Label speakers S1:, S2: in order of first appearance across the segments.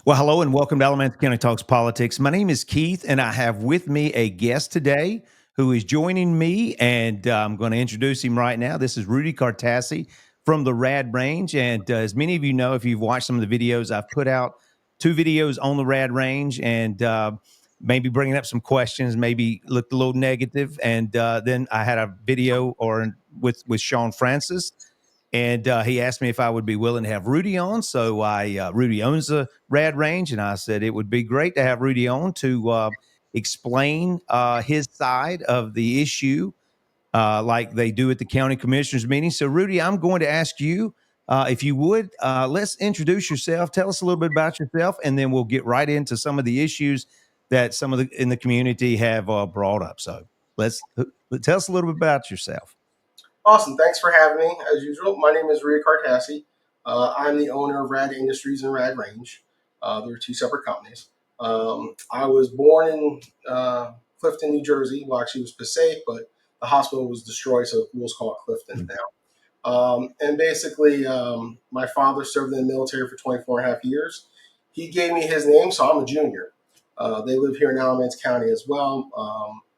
S1: Well, hello and welcome to Alamance County Talks Politics. My name is Keith, and I have with me a guest today who is joining me, and I'm going to introduce him right now. This is Rudy Cartassi from the RAD Range, and as many of you know, if you've watched some of the videos, I've put out two videos on the RAD Range, and maybe bringing up some questions, maybe looked a little negative, and then I had a video with Sean Francis, and he asked me if I would be willing to have Rudy on. So Rudy owns the RAD Range, and I said it would be great to have Rudy on to explain his side of the issue, like they do at the county commissioners meeting. So Rudy, I'm going to ask you if you would let's introduce yourself. Tell us a little bit about yourself, and then we'll get right into some of the issues that some of the in the community have brought up. So let's tell us a little bit about yourself.
S2: Awesome. Thanks for having me. As usual, my name is Rudy Cartassi. I'm the owner of RAD Industries and RAD Range. They're two separate companies. I was born in Clifton, New Jersey. Well, actually, it was Passaic, but the hospital was destroyed, so we'll just call it Clifton now. And basically, my father served in the military for 24 and a half years. He gave me his name, so I'm a junior. They live here in Alamance County as well.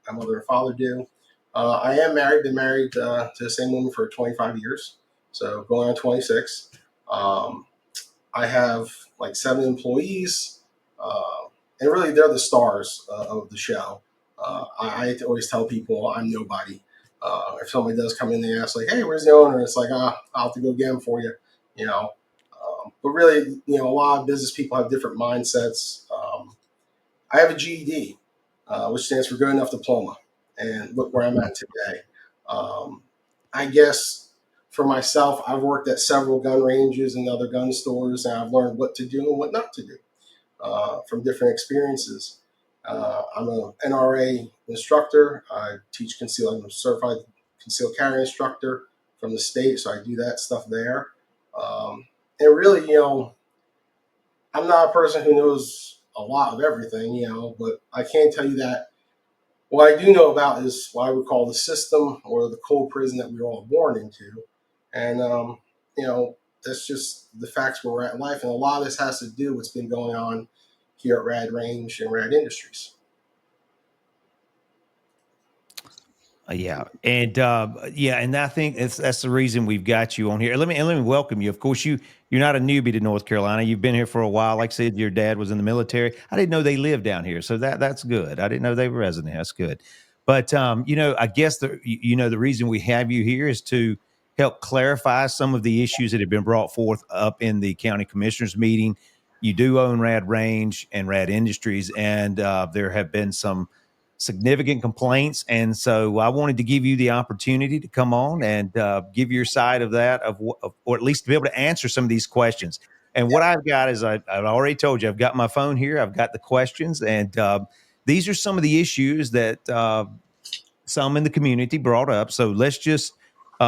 S2: My mother and father do. I am married, been married to the same woman for 25 years, so going on 26. Um, I have like 7 employees, and really they're the stars of the show. I always tell people I'm nobody. If somebody does come in, they ask like, "Hey, where's the owner?" It's like, I'll have to go get him for you, you know. But really, a lot of business people have different mindsets. I have a GED, which stands for Good Enough Diploma, and look where I'm at today. Um, I guess for myself, I've worked at several gun ranges and other gun stores, and I've learned what to do and what not to do from different experiences. I'm an NRA instructor. I teach concealed. I'm a certified concealed carry instructor from the state, so I do that stuff there. And really, I'm not a person who knows a lot of everything, but I can tell you that what I do know about is what I would call the system or the cold prison that we were all born into. And, that's just the facts where we're at in life. And a lot of this has to do with what's been going on here at RAD Range and RAD Industries.
S1: And I think that's the reason we've got you on here. Let me welcome you. Of course, you're not a newbie to North Carolina. You've been here for a while. Like I said, your dad was in the military. I didn't know they lived down here, so that's good. I didn't know they were resident. That's good. But I guess the reason we have you here is to help clarify some of the issues that have been brought forth up in the county commissioners meeting. You do own Rad Range and Rad Industries, and there have been some significant complaints. And so I wanted to give you the opportunity to come on and give your side of that, or at least to be able to answer some of these questions. And what I've got is I've already told you, I've got my phone here, I've got the questions, and these are some of the issues that some in the community brought up. So let's just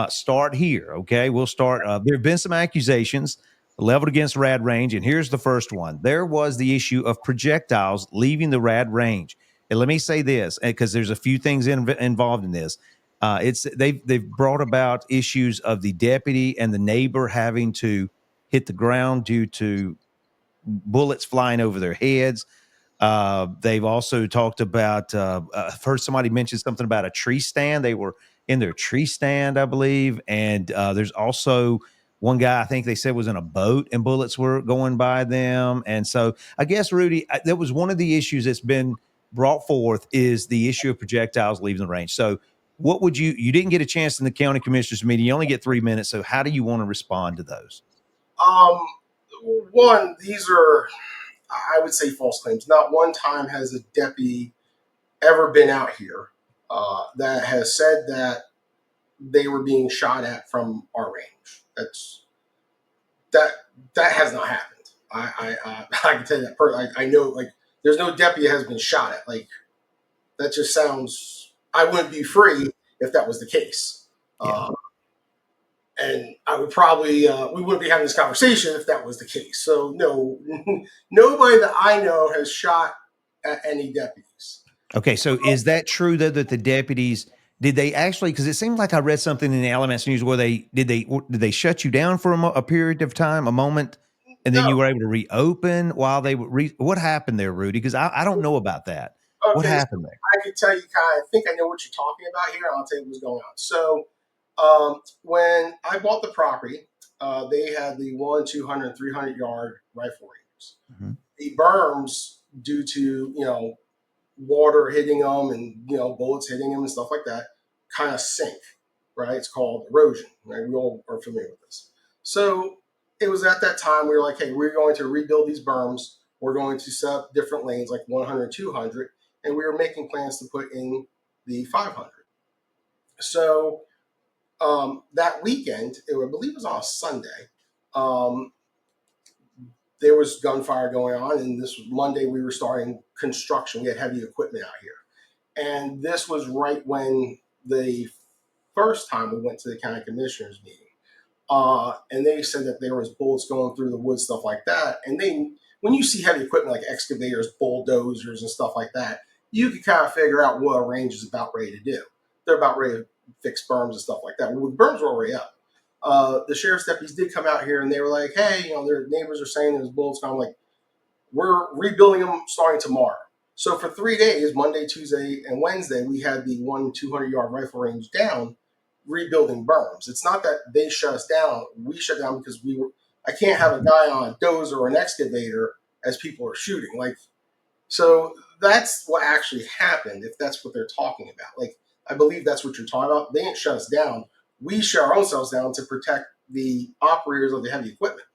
S1: start here. Okay. We'll start. There have been some accusations leveled against RAD Range. And here's the first one. There was the issue of projectiles leaving the RAD Range. And let me say this, because there's a few things involved in this. They've brought about issues of the deputy and the neighbor having to hit the ground due to bullets flying over their heads. They've also talked about, I've heard somebody mention something about a tree stand. They were in their tree stand, I believe. And there's also one guy I think they said was in a boat and bullets were going by them. And so I guess, Rudy, that was one of the issues that's been brought forth is the issue of projectiles leaving the range. So what would you didn't get a chance in the county commissioners meeting. You only get 3 minutes. So how do you want to respond to those?
S2: Um, One, these are, I would say, false claims. Not one time has a deputy ever been out here that has said that they were being shot at from our range. That that has not happened. I can tell you that. I know, like, there's no deputy that has been shot at. Like, that just sounds. I wouldn't be free if that was the case.
S1: Yeah.
S2: And I would probably we wouldn't be having this conversation if that was the case. So no, nobody that I know has shot at any deputies.
S1: Okay, so is that true though that the deputies did they actually? Because it seemed like I read something in the Alamance News where did they shut you down for a period of time, a moment, and then
S2: No.
S1: you were able to reopen while they were what happened there, Rudy? Because I don't know about that. What
S2: Okay, so
S1: happened there?
S2: I can tell you kind of, I think I know what you're talking about here. I'll tell you what's going on. So, when I bought the property, they had the 100, 200, 300 yard rifle ranges.
S1: Mhm.
S2: The berms, due to, water hitting them and, bullets hitting them and stuff like that, kind of sink, right? It's called erosion, right? We all are familiar with this. So it was at that time we were like, hey, we're going to rebuild these berms. We're going to set up different lanes like 100, 200, and we were making plans to put in the 500. So that weekend, I believe it was on a Sunday, um, there was gunfire going on, and this was Monday. We were starting construction. We had heavy equipment out here. And this was right when the first time we went to the county commissioners meeting. And they said that there was bullets going through the wood, stuff like that. And when you see heavy equipment like excavators, bulldozers, and stuff like that, you can kind of figure out what a range is about ready to do. They're about ready to fix berms and stuff like that. Well, the berms were already up. The sheriff's deputies did come out here and they were like, hey, their neighbors are saying there's bullets. I'm like, we're rebuilding them starting tomorrow. So for 3 days, Monday, Tuesday, and Wednesday, we had the 200 yard rifle range down, rebuilding berms. It's not that they shut us down; we shut down because we were. I can't have a guy on a dozer or an excavator as people are shooting. So that's what actually happened. If that's what they're talking about, I believe that's what you're talking about. They didn't shut us down. We shut our own selves down to protect the operators of the heavy equipment.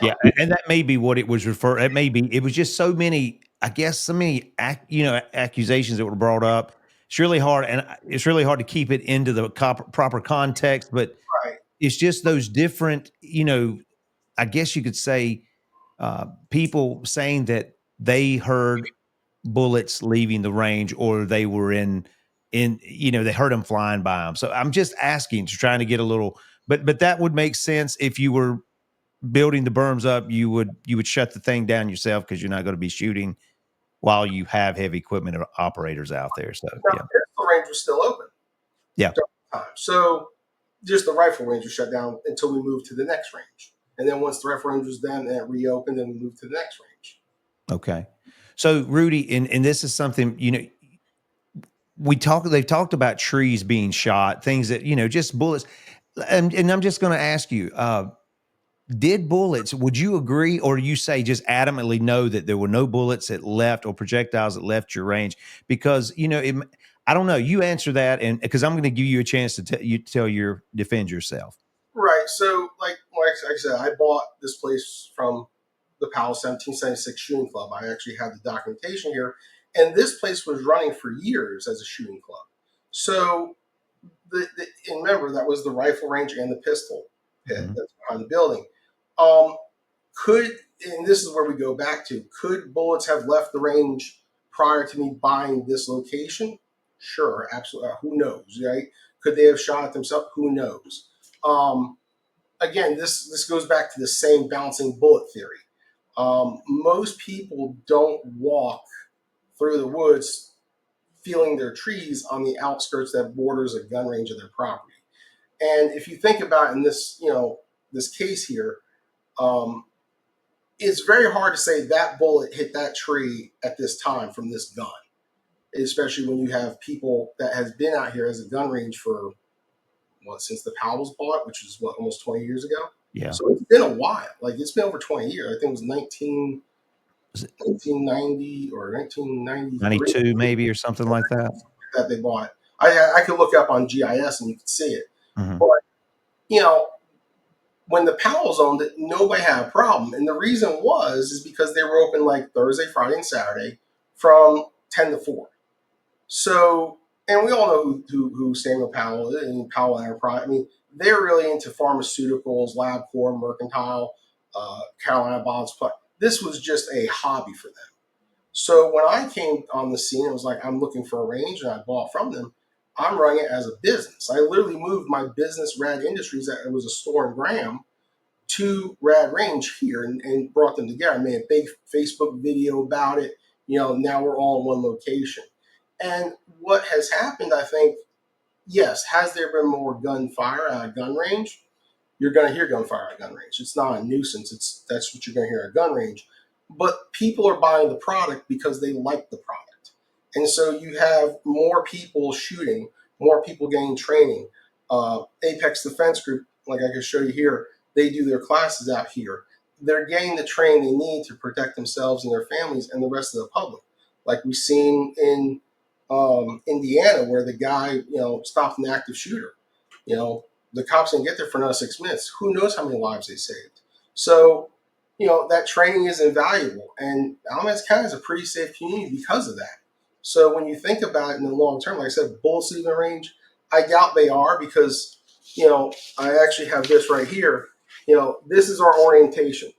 S1: Yeah, and that may be what it was referred. It may be. It was just so many. I guess so many, accusations that were brought up. It's really hard, and it's really hard to keep it into the proper context. But
S2: Right.
S1: it's just those different. I guess you could say, people saying that they heard bullets leaving the range, or they were they heard them flying by them. So I'm just asking, to trying to get a little. But that would make sense if you were building the berms up. You would shut the thing down yourself, because you're not going to be shooting while you have heavy equipment or operators out there. So
S2: Now,
S1: yeah,
S2: the pistol range was still open
S1: yeah,
S2: during the time. So just the rifle range was shut down until we moved to the next range. And then once the rifle range was done, then it reopened and we moved to the next range.
S1: okay. So Rudy, and this is something, they've talked about trees being shot, things that, just bullets. And I'm just going to ask you, did bullets, would you agree, or you say just adamantly no, that there were no bullets that left, or projectiles that left your range? Because, I don't know. You answer that, and because I'm going to give you a chance to defend yourself.
S2: Right. So, like I said, I bought this place from the Powell 1776 Shooting Club. I actually have the documentation here. And this place was running for years as a shooting club. So, and remember, that was the rifle range and the pistol pit
S1: Mhm.
S2: that's behind the building. Um, could, and this is where we go back to, could bullets have left the range prior to me buying this location? Sure, absolutely. Who knows, right? Could they have shot at themselves? Who knows? Um, Again, this goes back to the same bouncing bullet theory. Most people don't walk through the woods feeling their trees on the outskirts that borders a gun range of their property. And if you think about in this, this case here, um, it's very hard to say that bullet hit that tree at this time from this gun, especially when you have people that has been out here as a gun range for since the Powell's bought, which is almost 20 years ago.
S1: Yeah.
S2: So it's been a while. It's been over 20 years. I think it was
S1: Was it
S2: 1990 or 1993
S1: 92 maybe, or something like that?
S2: that they bought. I could look up on GIS and you could see it.
S1: Mhm.
S2: But you know, when the Powells owned it, nobody had a problem, and the reason is because they were open like Thursday, Friday, and Saturday from 10 to 4. So, and we all know who Samuel Powell is and Powell Enterprise. I mean, they're really into pharmaceuticals, LabCorp, Mercantile, Carolina Bonds. But this was just a hobby for them. So when I came on the scene, it was like I'm looking for a range, and I bought from them. I'm running it as a business. I literally moved my business, RAD Industries, that it was a store in Graham, to RAD Range here, and brought them together. I made a big Facebook video about it. Now we're all in one location. And what has happened, I think, yes, has there been more gunfire at a gun range? you're going to hear gunfire at gun range. It's not a nuisance. That's what you're going to hear at gun range. But people are buying the product because they like the product, and so you have more people shooting, more people getting training. Apex Defense Group, like I can show you here, they do their classes out here. They're getting the training they need to protect themselves and their families and the rest of the public. Like we've seen in Indiana, where the guy, stopped an active shooter. You know, the cops didn't get there for another 6 minutes. Who knows how many lives they saved? So, that training is invaluable, and Alamance County is a pretty safe community because of that. So when you think about it in the long term, like I said, bullets leaving range, I doubt they are because, I actually have this right here. This is our orientation.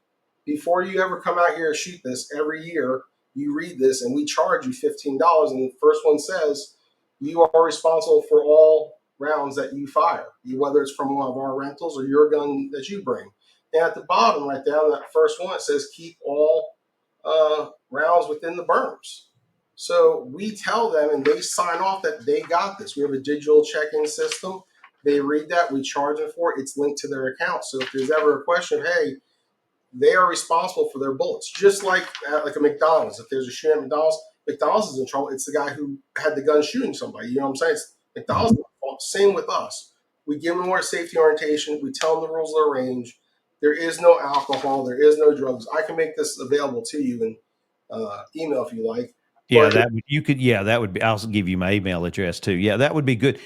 S2: Before you ever come out here and shoot this, every year you read this, and we charge you $15. And the first one says you are responsible for all rounds that you fire, whether it's from one of our rentals or your gun that you bring. And at the bottom, right down that first one, it says keep all rounds within the berms. So we tell them, and they sign off that they got this. We have a digital check-in system. They read that, we charge them for it. It's linked to their account. So if there's ever a question, hey, they are responsible for their bullets, just like at a McDonald's. If there's a shooting at McDonald's, McDonald's is in trouble. It's the guy who had the gun shooting somebody. You know what I'm saying? It's McDonald's fault. Same with us. We give them more safety orientation. We tell them the rules of the range. There is no alcohol. There is no drugs. I can make this available to you in email if you like.
S1: Yeah,
S2: But
S1: that would you could yeah, that would be I'll give you my email address too. Yeah, that would be good.